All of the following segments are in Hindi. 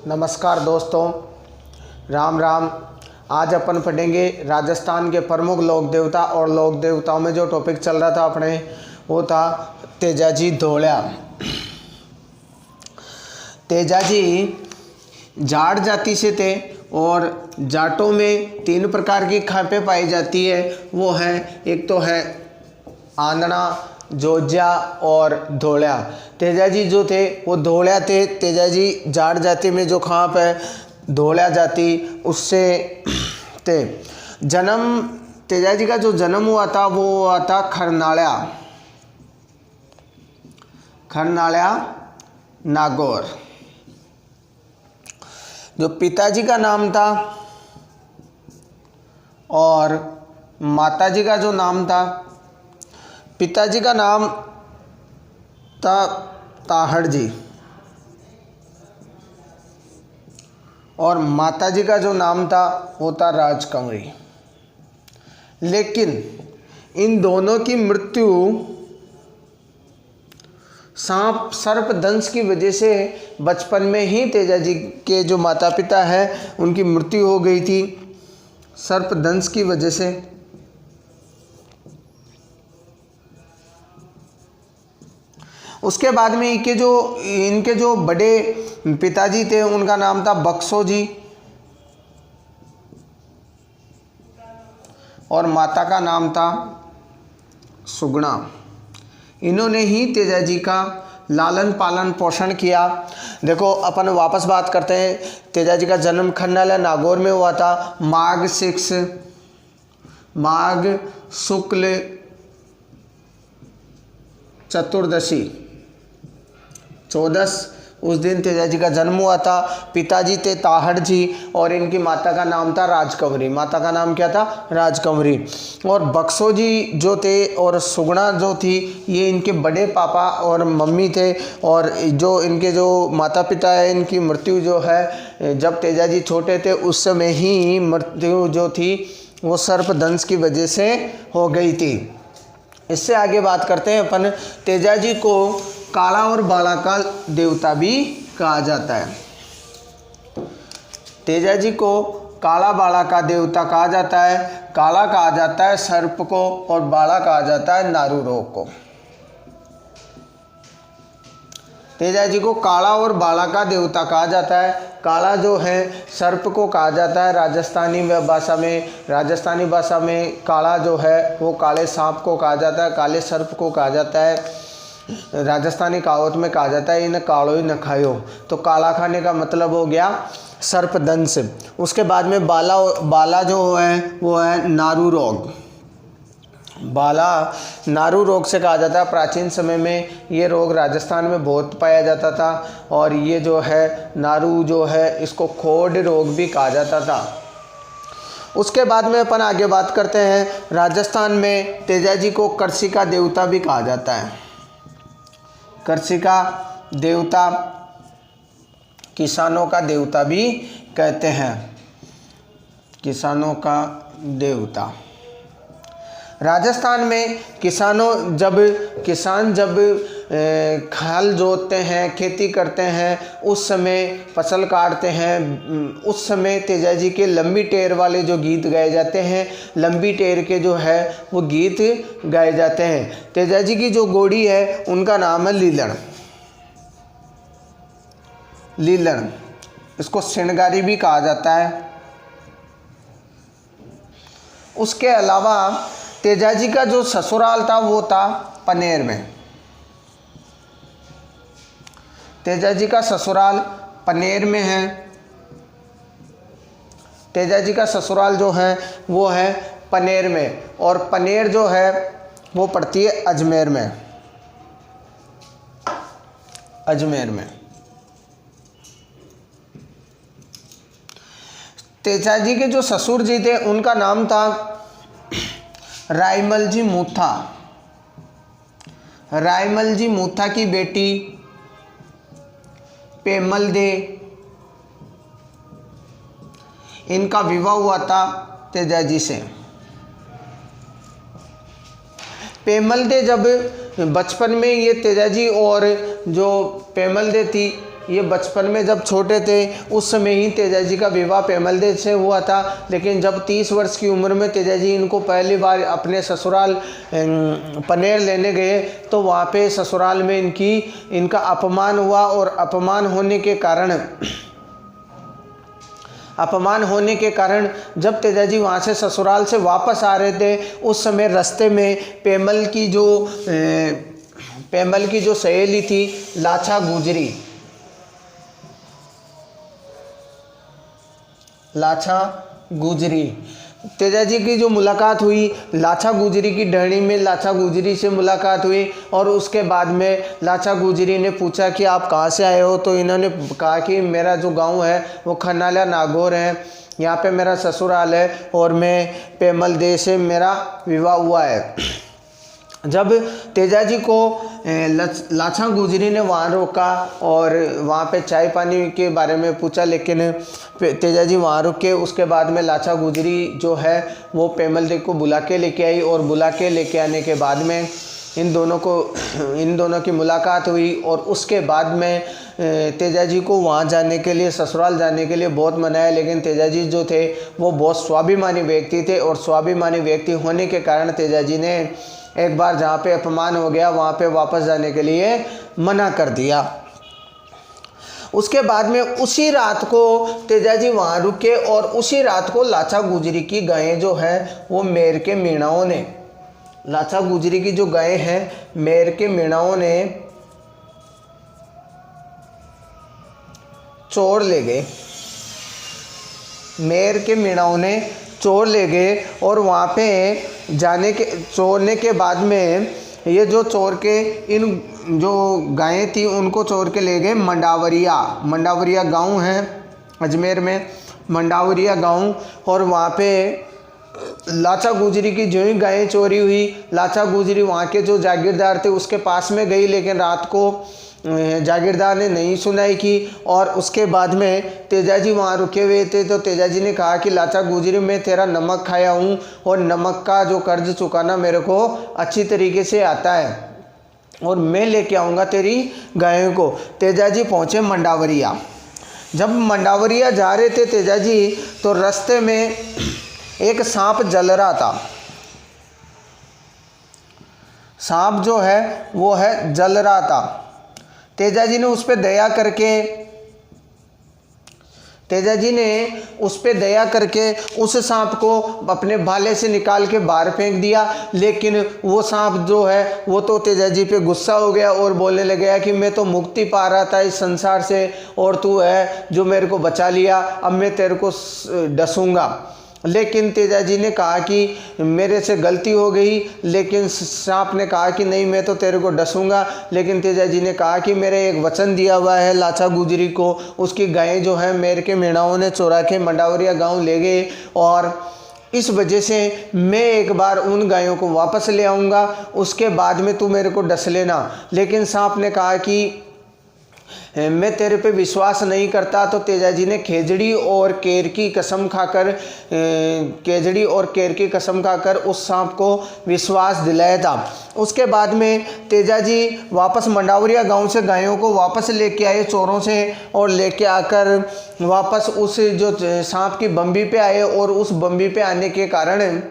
नमस्कार दोस्तों, राम राम। आज अपन पढ़ेंगे राजस्थान के प्रमुख लोक देवता। और लोक देवताओं में जो टॉपिक चल रहा था अपने, वो था तेजाजी धोलिया। तेजाजी जाट जाति से थे और जाटों में 3 प्रकार की खापें पाई जाती है। वो है, एक तो है आंदना, जोजिया और धोलिया। तेजाजी जो थे वो धोलिया थे। तेजाजी जाट जाति में जो खाप है धोलिया जाति, उससे थे। जन्म तेजाजी का जो जन्म हुआ था वो हुआ था खरनालिया नागौर। जो पिताजी का नाम था और माताजी का जो नाम था, पिताजी का नाम था ताहड़ जी और माताजी का जो नाम था वो था राजकंवरी। लेकिन इन दोनों की मृत्यु सांप सर्प दंश की वजह से बचपन में ही तेजाजी के जो माता पिता है उनकी मृत्यु हो गई थी, सर्प दंश की वजह से। उसके बाद में इनके जो बड़े पिताजी थे उनका नाम था बक्सो जी और माता का नाम था सुगना। इन्होंने ही तेजाजी का लालन पालन पोषण किया। देखो, अपन वापस बात करते हैं। तेजाजी का जन्म खरनालिया नागौर में हुआ था माघ शुक्ल चतुर्दशी 14 उस दिन तेजाजी का जन्म हुआ था। पिताजी थे ताहड़ जी और इनकी माता का नाम था राजकंवरी। माता का नाम क्या था? राजकंवरी। और बक्सो जी जो थे और सुगना जो थी, ये इनके बड़े पापा और मम्मी थे। और जो इनके जो माता पिता है, इनकी मृत्यु जो है जब तेजाजी छोटे थे उस समय ही मृत्यु जो थी वो सर्पदंश की वजह से हो गई थी। इससे आगे बात करते हैं अपन। तेजाजी को काला और बाला का देवता भी कहा जाता है। तेजाजी को काला बाला का देवता कहा जाता है। काला कहा जाता है सर्प को और बाला कहा जाता है नारू रोग को। तेजाजी को काला और बाला का देवता कहा जाता है। काला जो है सर्प को कहा जाता है राजस्थानी भाषा में काला जो है वो काले सांप को कहा जाता है, काले सर्प को कहा जाता है। राजस्थानी कहावत में कहा जाता है इन कालो ही न खायो, तो काला खाने का मतलब हो गया सर्पदंश। उसके बाद में बाला जो है वो है नारू रोग। बाला नारू रोग से कहा जाता है। प्राचीन समय में ये रोग राजस्थान में बहुत पाया जाता था और ये जो है नारू जो है इसको खोड रोग भी कहा जाता था। उसके बाद में अपन आगे बात करते हैं। राजस्थान में तेजाजी को कृषि का देवता भी कहा जाता है। कृषि का देवता, किसानों का देवता भी कहते हैं। किसानों का देवता। राजस्थान में किसान जब हल जोतते हैं, खेती करते हैं, उस समय फसल काटते हैं, उस समय तेजाजी के लंबी टेर वाले जो गीत गाए जाते हैं, लंबी टेर के जो है वो गीत गाए जाते हैं। तेजाजी की जो घोड़ी है उनका नाम है लीलन। इसको सिणगारी भी कहा जाता है। उसके अलावा तेजाजी का जो ससुराल था वो था पनेर में। तेजाजी का ससुराल पनेर में है। तेजाजी का ससुराल जो है वो है पनेर में और पनेर जो है वो पड़ती है अजमेर में। तेजाजी के जो ससुर जी थे उनका नाम था रायमल जी मूथा की बेटी पेमल दे, इनका विवाह हुआ था तेजाजी से। पेमल दे जब बचपन में ये तेजाजी और जो पेमल दे थी ये बचपन में जब छोटे थे उस समय ही तेजा जी का विवाह पेमल देव से हुआ था, लेकिन जब 30 वर्ष की उम्र में तेजा जी इनको पहली बार अपने ससुराल पनेर लेने गए तो वहाँ पे ससुराल में इनका अपमान हुआ, और अपमान होने के कारण जब तेजा जी वहाँ से ससुराल से वापस आ रहे थे उस समय रास्ते में पेमल की जो सहेली थी लाछा गुजरी, तेजा जी की जो मुलाकात हुई लाछा गुजरी की ढहनी में लाछा गुजरी से मुलाकात हुई, और उसके बाद में लाछा गुजरी ने पूछा कि आप कहाँ से आए हो, तो इन्होंने कहा कि मेरा जो गांव है वो खनाला नागौर है, यहाँ पे मेरा ससुराल है और मैं पेमल दे से मेरा विवाह हुआ है। जब तेजा जी को लाछा गुजरी ने वहाँ रोका और वहाँ पे चाय पानी के बारे में पूछा, लेकिन तेजा जी वहाँ रुक के उसके बाद में लाछा गुजरी जो है वो पेमल दे को बुला के लेके आई, और बुला के लेके आने के बाद में इन दोनों की मुलाकात हुई, और उसके बाद में तेजा जी को वहाँ जाने के लिए, ससुराल जाने के लिए बहुत मनाया, लेकिन तेजा जी जो थे वो बहुत स्वाभिमानी व्यक्ति थे, और स्वाभिमानी व्यक्ति होने के कारण तेजा जी ने एक बार जहाँ पे अपमान हो गया वहाँ पे वापस जाने के लिए मना कर दिया। उसके बाद में उसी रात को तेजा जी वहाँ रुके, और उसी रात को लाछा गुजरी की गायें जो है वो मेर के मीणाओं ने, लाछा गुजरी की जो गायें हैं मेर के मीणाओं ने चोर ले गए, मेर के मीणाओं ने चोर ले गए, और वहाँ पे चोरने के बाद में ये जो चोर के इन जो गायें थी उनको चोर के ले गए मंडावरिया गांव है अजमेर में, मंडावरिया गांव, और वहाँ पे लाछा गुजरी की जो ही गायें चोरी हुई, लाछा गुजरी वहाँ के जो जागीरदार थे उसके पास में गई, लेकिन रात को जागीरदार ने नहीं सुनाई की, और उसके बाद में तेजा जी वहाँ रुके हुए थे तो तेजा जी ने कहा कि लाछा गुजरी मैं तेरा नमक खाया हूँ, और नमक का जो कर्ज चुकाना मेरे को अच्छी तरीके से आता है, और मैं लेके आऊँगा तेरी गायों को। तेजा जी पहुँचे मंडावरिया। जब मंडावरिया जा रहे थे तेजा जी तो रास्ते में एक सांप जल रहा था, सांप जो है वो है जल रहा था। तेजा जी ने उस पर दया करके उस सांप को अपने भाले से निकाल के बाहर फेंक दिया, लेकिन वो सांप जो है वो तो तेजा जी पे गुस्सा हो गया और बोलने लग गया कि मैं तो मुक्ति पा रहा था इस संसार से, और तू है जो मेरे को बचा लिया, अब मैं तेरे को डसूंगा। लेकिन तेजा जी ने कहा कि मेरे से गलती हो गई, लेकिन सांप ने कहा कि नहीं मैं तो तेरे को डसूंगा। लेकिन तेजा जी ने कहा कि मेरे एक वचन दिया हुआ है लाछा गुजरी को, उसकी गायें जो है मेरे के मीणाओं ने चुरा के मंडावरिया गांव ले गए, और इस वजह से मैं एक बार उन गायों को वापस ले आऊँगा, उसके बाद में तू मेरे को डस लेना। लेकिन सांप ने कहा कि मैं तेरे पे विश्वास नहीं करता। तो तेजा जी ने खेजड़ी और केर की कसम खाकर उस सांप को विश्वास दिलाया था। उसके बाद में तेजा जी वापस मंडावरिया गांव से गायों को वापस लेके आए चोरों से, और लेके आकर वापस उस जो सांप की बम्बी पे आए, और उस बम्बी पे आने के कारण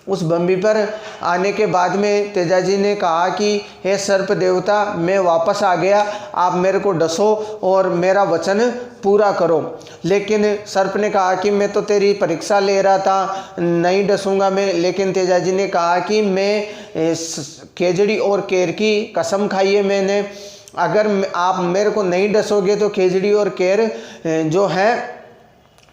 उस बम्बी पर आने के बाद में तेजा जी ने कहा कि हे सर्प देवता मैं वापस आ गया, आप मेरे को डसो और मेरा वचन पूरा करो। लेकिन सर्प ने कहा कि मैं तो तेरी परीक्षा ले रहा था, नहीं डसूंगा मैं। लेकिन तेजा जी ने कहा कि मैं खेजड़ी और केर की कसम खाई है मैंने, अगर आप मेरे को नहीं डसोगे तो खेजड़ी और केर जो है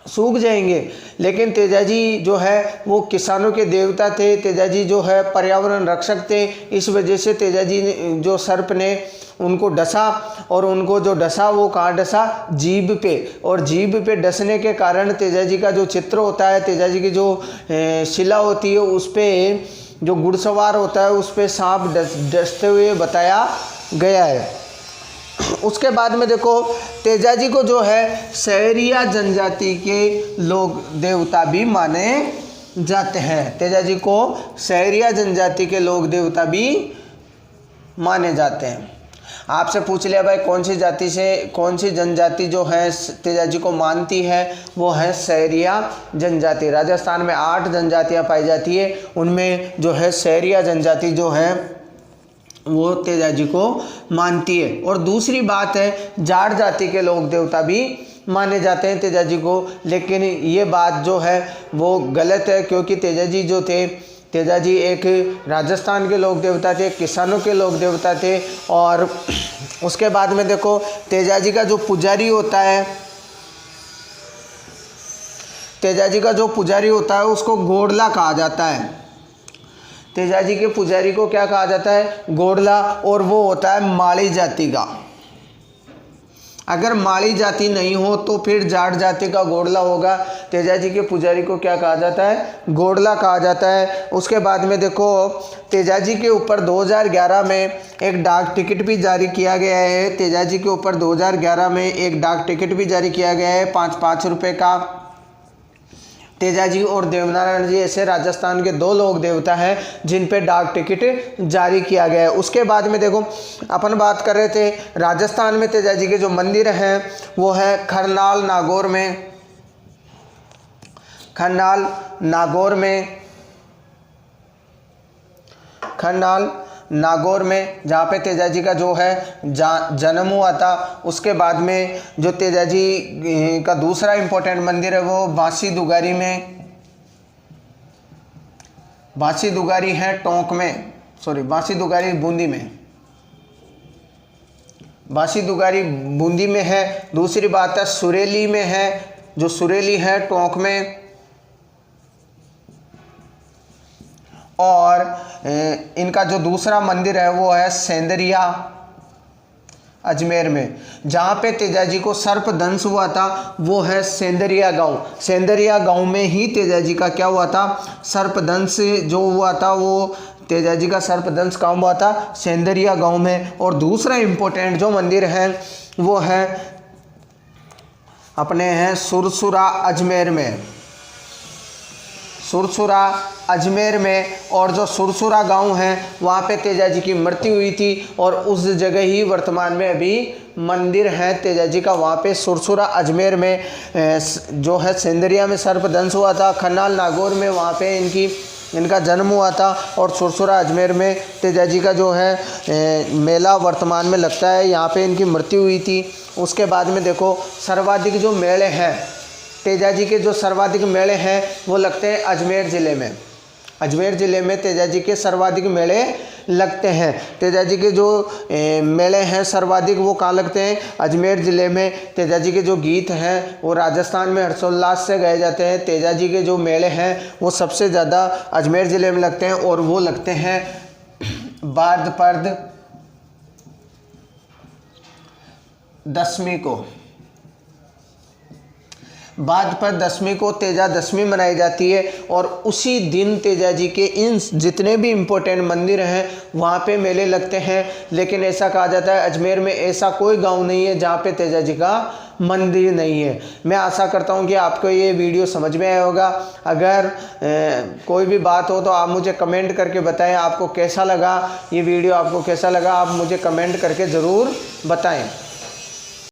सूख जाएंगे। लेकिन तेजा जी जो है वो किसानों के देवता थे, तेजा जी जो है पर्यावरण रक्षक थे। इस वजह से तेजा जी ने जो सर्प ने उनको डसा, और उनको जो डसा वो कहाँ डसा, जीभ पे, और जीभ पे डसने के कारण तेजा जी का जो चित्र होता है, तेजा जी की जो शिला होती है उस पर जो घुड़सवार होता है उस पर सांप डसते हुए बताया गया है। उसके बाद में देखो तेजा जी को जो है सहरिया जनजाति के लोग देवता भी माने जाते हैं। तेजा जी को सहरिया जनजाति के लोग देवता भी माने जाते हैं। आपसे पूछ लिया भाई कौन सी जाति से कौन सी जनजाति जो है तेजाजी को मानती है, वो है सहरिया जनजाति। राजस्थान में 8 जनजातियां पाई जाती है, उनमें जो है सहरिया जनजाति जो है वो तेजाजी को मानती है। और दूसरी बात है, जाट जाति के लोक देवता भी माने जाते हैं तेजाजी को, लेकिन ये बात जो है वो गलत है, क्योंकि तेजाजी जो थे, तेजाजी एक राजस्थान के लोक देवता थे, किसानों के लोक देवता थे। और उसके बाद में देखो, तेजाजी का जो पुजारी होता है, तेजाजी का जो पुजारी होता है उसको गोडला कहा जाता है। तेजाजी के पुजारी को क्या कहा जाता है? गोडला। और वो होता है माली जाति का। अगर माली जाति नहीं हो तो फिर जाट जाति का गोडला होगा। तेजाजी के पुजारी को क्या कहा जाता है? गोडला कहा जाता है। उसके बाद में देखो, तेजाजी के ऊपर 2011 में एक डाक टिकट भी जारी किया गया है। तेजाजी के ऊपर 2011 में एक डाक टिकट भी जारी किया गया है 5-5 रुपये का। तेजाजी और देवनारायण जी ऐसे राजस्थान के 2 लोक देवता हैं जिन पे डाक टिकट जारी किया गया है। उसके बाद में देखो, अपन बात कर रहे थे राजस्थान में तेजाजी के जो मंदिर हैं वो है खरनाल नागौर में, खरनाल नागौर में जहाँ पे तेजाजी का जो है जन्म हुआ था। उसके बाद में जो तेजाजी का दूसरा इम्पोर्टेंट मंदिर है वो बांसी दुगारी में, बांसी दुगारी है टोंक में, बांसी दुगारी बूंदी में, बांसी दुगारी बूंदी में है। दूसरी बात है सुरेली में है, जो सुरेली है टोंक में। और इनका जो दूसरा मंदिर है वो है सेंदरिया अजमेर में। जहाँ पे तेजाजी को सर्पदंश हुआ था वो है सेंदरिया गांव। सेंदरिया गांव में ही तेजाजी का क्या हुआ था? सर्पदंश जो हुआ था, वो तेजाजी का सर्पदंश कहाँ हुआ था? सेंदरिया गांव में। और दूसरा इम्पोर्टेंट जो मंदिर है वो है अपने हैं सुरसुरा अजमेर में, सुरसुरा अजमेर में। और जो सुरसुरा गांव है वहाँ पे तेजाजी की मृत्यु हुई थी और उस जगह ही वर्तमान में अभी मंदिर है तेजाजी का। वहाँ पे सुरसुरा अजमेर में जो है सेंदरिया में सर्पदंश हुआ था। खरनाल नागौर में वहाँ पे इनका जन्म हुआ था। और सुरसुरा अजमेर में तेजाजी का जो है मेला वर्तमान में लगता है, यहाँ पे इनकी मृत्यु हुई थी। उसके बाद में देखो, सर्वाधिक जो मेले हैं तेजाजी के, जो सर्वाधिक मेले हैं वो लगते हैं अजमेर ज़िले में। अजमेर ज़िले में तेजाजी के सर्वाधिक मेले लगते हैं। तेजाजी के जो मेले हैं सर्वाधिक वो कहाँ लगते हैं? अजमेर ज़िले में। तेजाजी के जो गीत हैं वो राजस्थान में हर्षोल्लास से गाए जाते हैं। तेजाजी के जो मेले हैं वो सबसे ज़्यादा अजमेर ज़िले में लगते हैं, और वो लगते हैं भाद्रपद दशमी को। भाद्रपद दशमी को तेजा दशमी मनाई जाती है। और उसी दिन तेजाजी के इन जितने भी इम्पोर्टेंट मंदिर हैं वहाँ पे मेले लगते हैं। लेकिन ऐसा कहा जाता है अजमेर में ऐसा कोई गांव नहीं है जहाँ पे तेजाजी का मंदिर नहीं है। मैं आशा करता हूँ कि आपको ये वीडियो समझ में आया होगा। अगर कोई भी बात हो तो आप मुझे कमेंट करके बताएं आपको कैसा लगा ये वीडियो, आपको कैसा लगा आप मुझे कमेंट करके ज़रूर बताएं।